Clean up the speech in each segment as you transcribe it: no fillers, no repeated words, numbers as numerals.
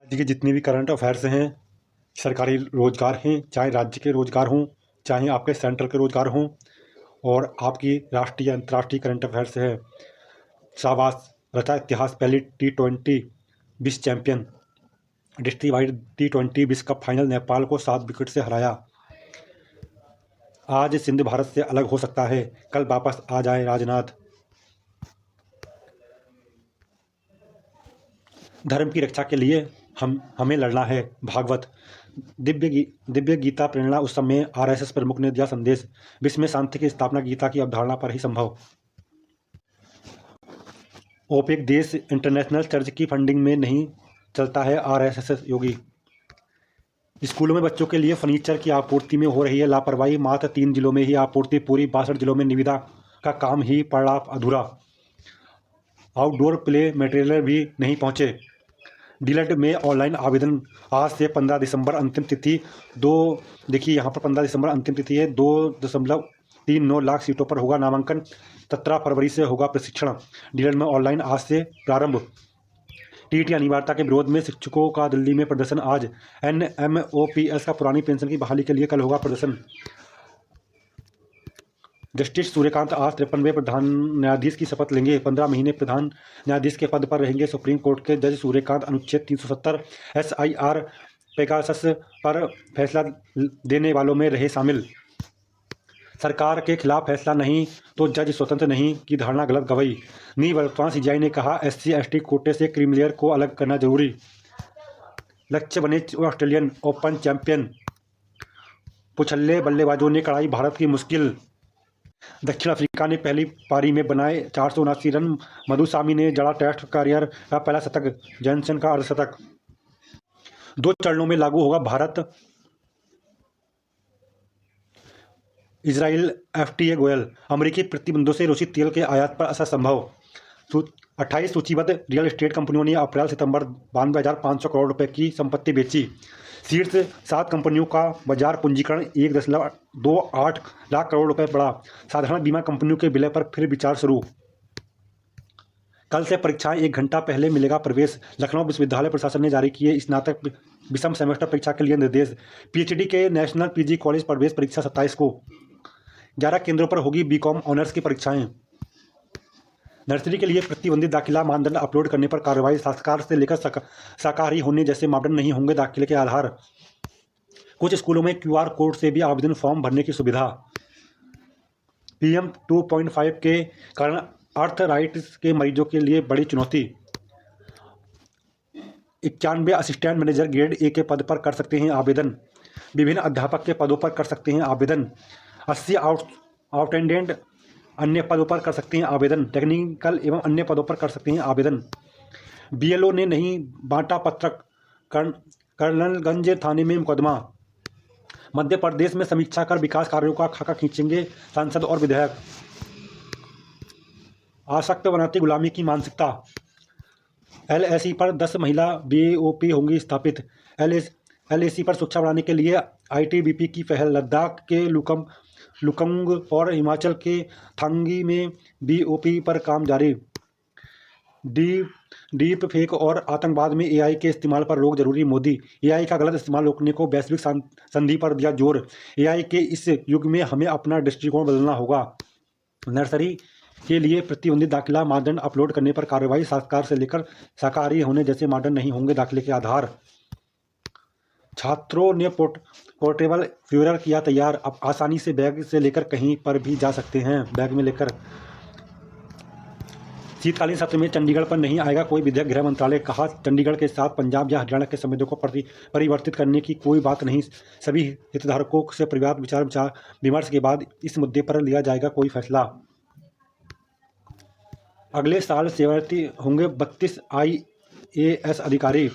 देखिए, जितने भी करंट अफेयर्स हैं, सरकारी रोज़गार हैं, चाहे राज्य के रोज़गार हों, चाहे आपके सेंट्रल के रोज़गार हों, और आपकी राष्ट्रीय अंतर्राष्ट्रीय करंट अफेयर्स है। शाबाश, रचा इतिहास, पहली T20 विश्व चैंपियन, डिस्ट्रिक्ट वाइड T20 विश्व कप फाइनल नेपाल को 7 विकेट से हराया। आज सिंध भारत से अलग हो सकता है, कल वापस आ जाए राजनाथ। धर्म की रक्षा के लिए हमें लड़ना है, भागवत। दिव्य गीता प्रेरणा उत्सव में RSS प्रमुख ने दिया संदेश, विश्व में शांति की स्थापना गीता की अवधारणा पर ही संभव। ओपेक देश इंटरनेशनल चर्च की फंडिंग में नहीं चलता है RSS, योगी। स्कूलों में बच्चों के लिए फर्नीचर की आपूर्ति में हो रही है लापरवाही, मात्र 3 जिलों में ही आपूर्ति पूरी, 62 जिलों में निविदा का काम ही पड़ा अधूरा। आउटडोर प्ले मटेरियल भी नहीं पहुंचे। डीलड में ऑनलाइन आवेदन आज से 15 दिसंबर अंतिम तिथि। देखिए यहाँ पर 15 दिसंबर अंतिम तिथि है। 2.39 लाख सीटों पर होगा नामांकन। 17 फरवरी से होगा प्रशिक्षण। डीलड में ऑनलाइन आज से प्रारंभ। टीईटी अनिवार्यता के विरोध में शिक्षकों का दिल्ली में प्रदर्शन आज। NMOPS का पुरानी पेंशन की बहाली के लिए कल होगा प्रदर्शन। जस्टिस सूर्यकांत आज 53वें प्रधान न्यायाधीश की शपथ लेंगे। 15 महीने प्रधान न्यायाधीश के पद पर रहेंगे सुप्रीम कोर्ट के जज सूर्यकांत। अनुच्छेद 370 SIR पेगासस पर फैसला देने वालों में रहे शामिल। सरकार के खिलाफ फैसला नहीं तो जज स्वतंत्र नहीं की धारणा गलत गवाही। निवर्तमान CGI ने कहा, SC/ST कोटे से क्रीमिलेयर को अलग करना जरूरी। लक्ष्य बने ऑस्ट्रेलियन ओपन चैंपियन। पुछल्ले बल्लेबाजों ने कढ़ाई भारत की मुश्किल। दक्षिण अफ्रीका ने पहली पारी में बनाए 479 रन। मधुस्वामी ने जड़ा टेस्ट करियर का पहला शतक, जॉनसन का अर्धशतक। 2 चरणों में लागू होगा भारत इजराइल FTA। गोयल, अमेरिकी प्रतिबंधों से रूसी तेल के आयात पर असर संभव। 28 सूचीबद्ध रियल एस्टेट कंपनियों ने अप्रैल-सितंबर 92,500 करोड़ रुपए की संपत्ति बेची। शीर्ष 7 कंपनियों का बाजार पूंजीकरण 1.28 लाख करोड़ रुपए बढ़ा। साधारण बीमा कंपनियों के विलय पर फिर विचार शुरू। कल से परीक्षाएं 1 घंटा पहले मिलेगा प्रवेश। लखनऊ विश्वविद्यालय प्रशासन ने जारी किए स्नातक विषम सेमेस्टर परीक्षा के लिए निर्देश। PhD के नेशनल PG कॉलेज प्रवेश परीक्षा 27 को। 11 केंद्रों पर होगी BCom ऑनर्स की परीक्षाएं। नर्सरी के लिए प्रतिबंधित दाखिला मानदंड अपलोड करने पर कार्रवाई। शासकीय से लेकर शाकाहारी होने जैसे मापदंड नहीं होंगे दाखिले के आधार। कुछ स्कूलों में QR कोड से भी आवेदन फॉर्म भरने की सुविधा। PM 2.5 के कारण अर्थराइटिस के मरीजों के लिए बड़ी चुनौती। 91 असिस्टेंट मैनेजर ग्रेड A के पद पर कर सकते हैं आवेदन। विभिन्न अध्यापक के पदों पर कर सकते हैं आवेदन। 80 अटेंडेंट अन्य पदों पर कर सकते हैं आवेदन। टेक्निकल एवं अन्य पदों पर कर सकते हैं आवेदन। BLO ने नहीं बांटा पत्रक, कर्नलगंज थाने में मुकदमा। मध्य प्रदेश में समीक्षा कर विकास कार्यों का खाका खींचेंगे सांसद और विधायक। आसक्त बनाती गुलामी की मानसिकता। LAC पर 10 महिला BOP होंगी स्थापित। LAC पर सुरक्षा बढ़ाने के लिए ITBP की पहल। लद्दाख के लुकुंग और हिमाचल के थांगी में BOP पर काम जारी। डीप फेक और आतंकवाद में AI के इस्तेमाल पर रोक जरूरी। मोदी, AI का गलत इस्तेमाल रोकने को वैश्विक संधि पर दिया जोर। AI के इस युग में हमें अपना दृष्टिकोण बदलना होगा। नर्सरी के लिए प्रतिबंधित दाखिला मानदंड अपलोड करने पर कार्रवाई। शासकीय से लेकर शाकाहारी होने जैसे मानदंड नहीं होंगे दाखिले के आधार। छात्रों ने पोर्टेबल फ्यूरर किया तैयार। अब आसानी से बैग से लेकर कहीं पर भी जा सकते हैं बैग में लेकर। शीतकालीन सत्र में चंडीगढ़ पर नहीं आएगा कोई विधेयक। गृह मंत्रालय कहा, चंडीगढ़ के साथ पंजाब या हरियाणा के संविधान को परिवर्तित करने की कोई बात नहीं। सभी हितधारकों से पर्याप्त विचार विमर्श के बाद इस मुद्दे पर लिया जाएगा कोई फैसला। अगले साल सेवानिवृत्ति होंगे 32 IAS अधिकारी।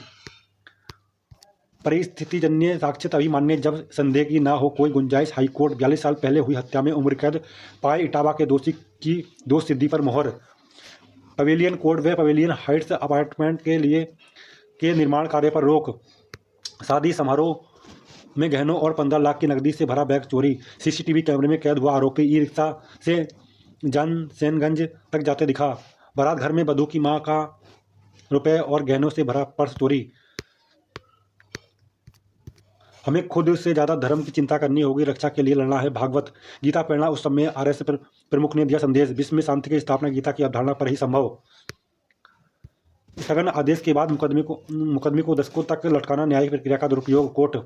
परिस्थितिजन्य साक्ष्य तभी मान्य जब संदेह की ना हो कोई गुंजाइश। हाईकोर्ट, 42 साल पहले हुई हत्या में उम्र कैद पाए इटावा के दोषी की दोष सिद्धि पर मोहर। पवेलियन कोर्ट व पवेलियन हाइट्स अपार्टमेंट के निर्माण कार्य पर रोक। शादी समारोह में गहनों और 15 लाख की नकदी से भरा बैग चोरी। CCTV कैमरे में कैद हुआ आरोपी ई-रिक्शा से जनसेनगंज तक जाते दिखा। बारात घर में वधू की मां का रुपए और गहनों से भरा पर्स चोरी। हमें खुद से ज़्यादा धर्म की चिंता करनी होगी, रक्षा के लिए लड़ना है। भागवत गीता प्रेरणा उस समय आरएस प्रमुख ने दिया संदेश, विश्व में शांति की स्थापना गीता की अवधारणा पर ही संभव। स्थगन आदेश के बाद मुकदमे को दशकों तक लटकाना, न्यायिक प्रक्रिया का दुरुपयोग। कोर्ट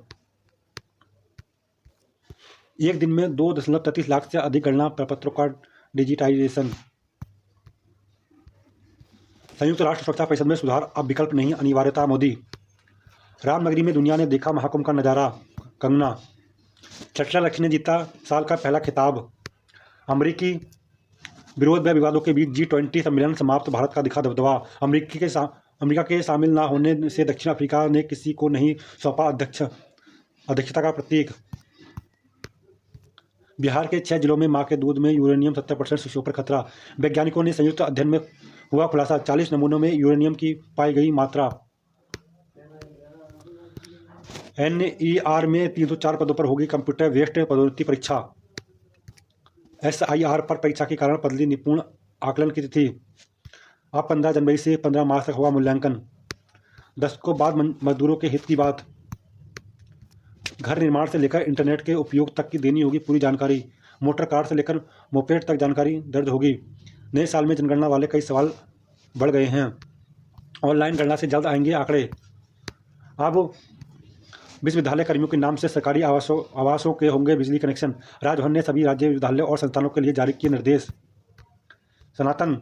एक दिन में 2.33 लाख से अधिक गणना प्रपत्रों का डिजिटाइजेशन। संयुक्त राष्ट्र सुरक्षा परिषद में सुधार अब विकल्प नहीं, अनिवार्यता। मोदी रामनगरी में दुनिया ने देखा महाकुंभ का नज़ारा। कंगना छठा लक्ष्य ने जीता साल का पहला खिताब। अमरीकी विरोध व विवादों के बीच G20 सम्मेलन समाप्त, भारत का दिखा दबदबा। अमेरिका के शामिल न होने से दक्षिण अफ्रीका ने किसी को नहीं सौंपा अध्यक्षता का प्रतीक। बिहार के 6 जिलों में मां के दूध में यूरेनियम 70% शिशुओं पर खतरा। वैज्ञानिकों ने संयुक्त अध्ययन में हुआ खुलासा, 40 नमूनों में यूरेनियम की पाई गई मात्रा। NER में 304 पदों पर होगी कंप्यूटर बेस्ड पदोन्नति परीक्षा। SIR पर परीक्षा के कारण बदली निपुण आकलन की तिथि। अब 15 जनवरी से 15 मार्च तक होगा मूल्यांकन। दशकों बाद मजदूरों के हित की बात। घर निर्माण से लेकर इंटरनेट के उपयोग तक की देनी होगी पूरी जानकारी। मोटर कार से लेकर मोपेड तक जानकारी दर्ज होगी। नए साल में जनगणना वाले कई सवाल बढ़ गए हैं। ऑनलाइन गणना से जल्द आएंगे आंकड़े। अब विश्वविद्यालय कर्मियों के नाम से सरकारी आवासों के होंगे बिजली कनेक्शन। राजभवन ने सभी राज्य विद्यालय और संस्थानों के लिए जारी किए निर्देश। सनातन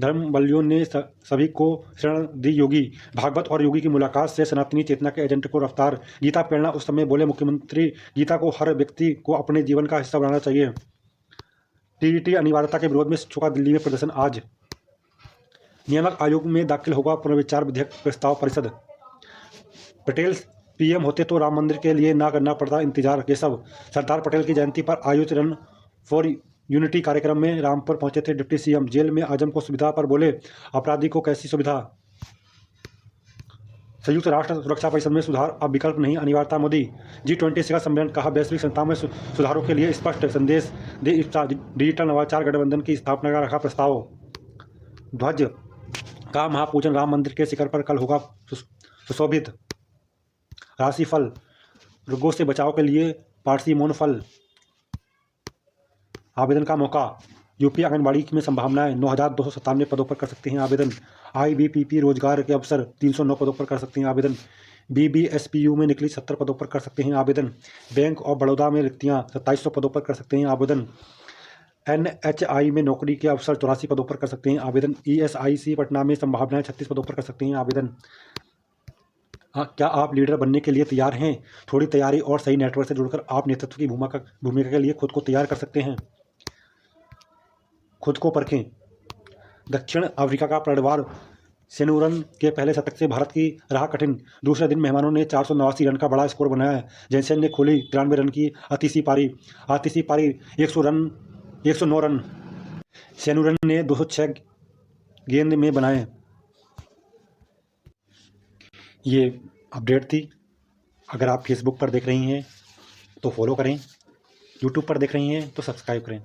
धर्मावलंबियों ने सभी को शरण दी योगी। भागवत और योगी की मुलाकात से सनातनी चेतना के एजेंट को रफ्तार। गीता प्रेरणा उस समय बोले मुख्यमंत्री, गीता को हर व्यक्ति को अपने जीवन का हिस्सा बनाना चाहिए। TET अनिवार्यता के विरोध में शिक्षकों का दिल्ली में प्रदर्शन आज। नियामक आयोग में दाखिल होगा पुनर्विचार विधेयक प्रस्ताव। परिषद पटेल PM होते तो राम मंदिर के लिए ना करना पड़ता इंतजार। केशव सरदार पटेल की जयंती पर आयोजित रन फॉर यूनिटी कार्यक्रम में रामपुर पहुंचे थे डिप्टी CM। जेल में आजम को सुविधा पर बोले, अपराधी को कैसी सुविधा। संयुक्त राष्ट्र सुरक्षा परिषद में सुधार अब विकल्प नहीं, अनिवार्यता। मोदी G20 शिखर सम्मेलन, कहा वैश्विक संस्थाओं में सुधारों के लिए स्पष्ट संदेश दे इफ्ता। डिजिटल नवाचार गठबंधन की स्थापना का रखा प्रस्ताव। ध्वज का महापूजन राम मंदिर के शिखर पर कल होगा सुशोभित। राशिफल रोगों से बचाव के लिए पारसी मौन फल। आवेदन का मौका। यूपी आंगनबाड़ी में संभावनाएं, 9,297 पदों पर कर सकते हैं आवेदन। IBPP रोजगार के अवसर, 309 पदों पर कर सकते हैं आवेदन। BBSPU में निकली 70 पदों पर कर सकते हैं आवेदन। बैंक ऑफ बड़ौदा में रिक्तियां, 2700 पदों पर कर सकते हैं आवेदन। NHI में नौकरी के अवसर, 84 पदों पर कर सकते हैं आवेदन। ESIC पटना में संभावनाएं, 36 पदों पर कर सकते हैं आवेदन। क्या आप लीडर बनने के लिए तैयार हैं? थोड़ी तैयारी और सही नेटवर्क से जुड़कर आप नेतृत्व की भूमिका के लिए खुद को तैयार कर सकते हैं। खुद को परखें। दक्षिण अफ्रीका का पलटवार, सेनूरन के पहले शतक से भारत की राह कठिन। दूसरे दिन मेहमानों ने 489 रन का बड़ा स्कोर बनाया। जैसन ने खोली 93 रन की आतिशी पारी 109 रन सेनूरन ने 206 गेंद में बनाए। ये अपडेट थी। अगर आप फेसबुक पर देख रही हैं तो फॉलो करें, यूट्यूब पर देख रही हैं तो सब्सक्राइब करें।